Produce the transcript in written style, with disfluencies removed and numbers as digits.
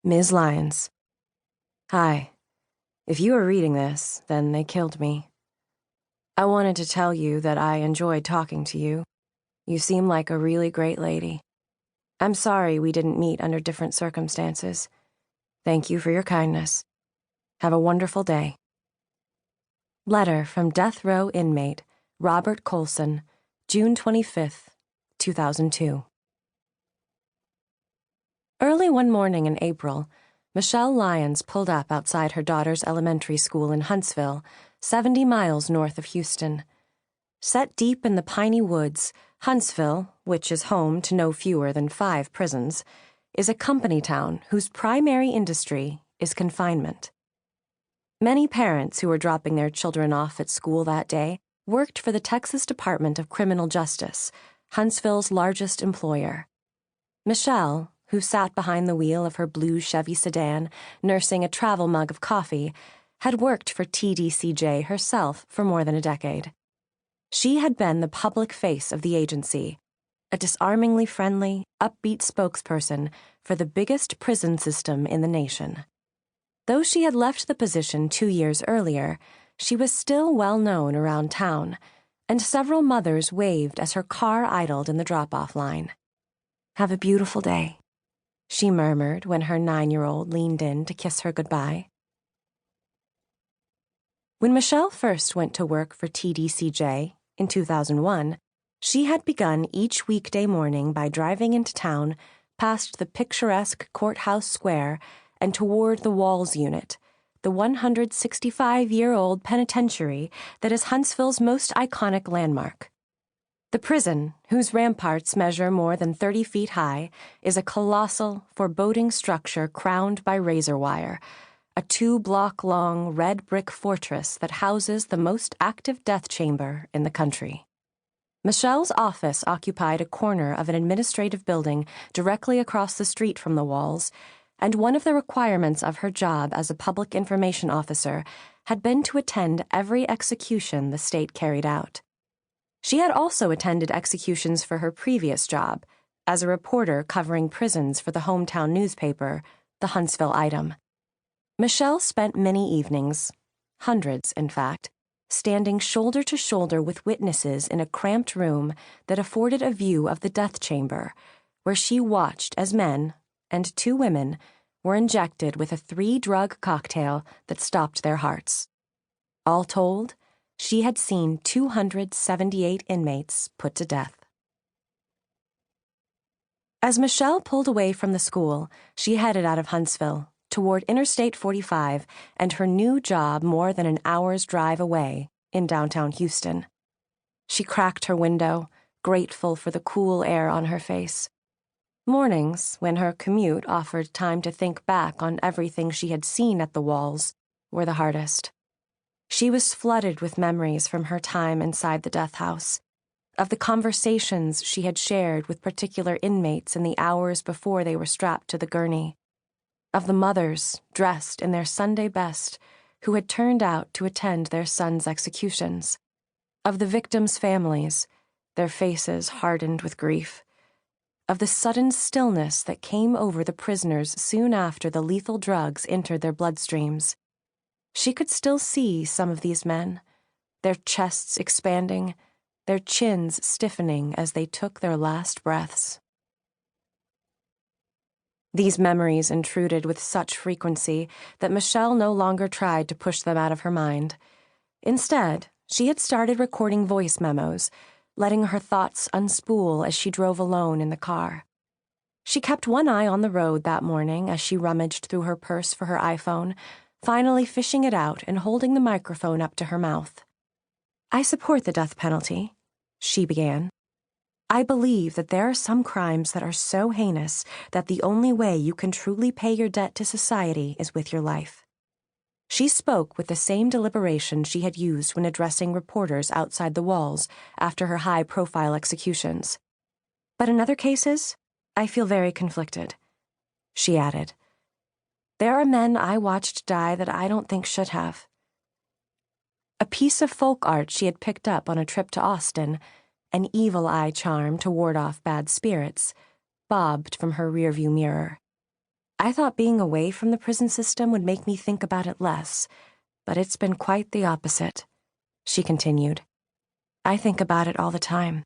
Ms. Lyons. Hi. If you are reading this, then they killed me. I wanted to tell you that I enjoyed talking to you. You seem like a really great lady. I'm sorry we didn't meet under different circumstances. Thank you for your kindness. Have a wonderful day. Letter from Death Row Inmate Robert Colson, June 25th, 2002. Early one morning in April, Michelle Lyons pulled up outside her daughter's elementary school in Huntsville, 70 miles north of Houston. Set deep in the piney woods, Huntsville, which is home to no fewer than 5 prisons, is a company town whose primary industry is confinement. Many parents who were dropping their children off at school that day worked for the Texas Department of Criminal Justice, Huntsville's largest employer. Michelle, who sat behind the wheel of her blue Chevy sedan, nursing a travel mug of coffee, had worked for TDCJ herself for more than a decade. She had been the public face of the agency, a disarmingly friendly, upbeat spokesperson for the biggest prison system in the nation. Though she had left the position 2 years earlier, she was still well known around town, and several mothers waved as her car idled in the drop-off line. "Have a beautiful day," she murmured when her 9-year-old leaned in to kiss her goodbye. When Michelle first went to work for TDCJ in 2001, she had begun each weekday morning by driving into town past the picturesque courthouse square and toward the Walls Unit, the 165-year-old penitentiary that is Huntsville's most iconic landmark. The prison, whose ramparts measure more than 30 feet high, is a colossal, foreboding structure crowned by razor wire, a 2-block-long red brick fortress that houses the most active death chamber in the country. Michelle's office occupied a corner of an administrative building directly across the street from the walls, and one of the requirements of her job as a public information officer had been to attend every execution the state carried out. She had also attended executions for her previous job, as a reporter covering prisons for the hometown newspaper, the Huntsville Item. Michelle spent many evenings, hundreds in fact, standing shoulder to shoulder with witnesses in a cramped room that afforded a view of the death chamber, where she watched as men, and 2 women, were injected with a 3-drug cocktail that stopped their hearts. All told, she had seen 278 inmates put to death. As Michelle pulled away from the school, she headed out of Huntsville, toward Interstate 45 and her new job more than an hour's drive away in downtown Houston. She cracked her window, grateful for the cool air on her face. Mornings, when her commute offered time to think back on everything she had seen at the walls, were the hardest. She was flooded with memories from her time inside the death house, of the conversations she had shared with particular inmates in the hours before they were strapped to the gurney, of the mothers, dressed in their Sunday best, who had turned out to attend their sons' executions, of the victims' families, their faces hardened with grief, of the sudden stillness that came over the prisoners soon after the lethal drugs entered their bloodstreams. She could still see some of these men, their chests expanding, their chins stiffening as they took their last breaths. These memories intruded with such frequency that Michelle no longer tried to push them out of her mind. Instead, she had started recording voice memos, letting her thoughts unspool as she drove alone in the car. She kept one eye on the road that morning as she rummaged through her purse for her iPhone, finally fishing it out and holding the microphone up to her mouth. "I support the death penalty," she began. "I believe that there are some crimes that are so heinous that the only way you can truly pay your debt to society is with your life." She spoke with the same deliberation she had used when addressing reporters outside the walls after her high-profile executions. "But in other cases, I feel very conflicted," she added. "There are men I watched die that I don't think should have." A piece of folk art she had picked up on a trip to Austin, an evil eye charm to ward off bad spirits, bobbed from her rearview mirror. I thought being away from the prison system would make me think about it less, but it's been quite the opposite," she continued. "I think about it all the time."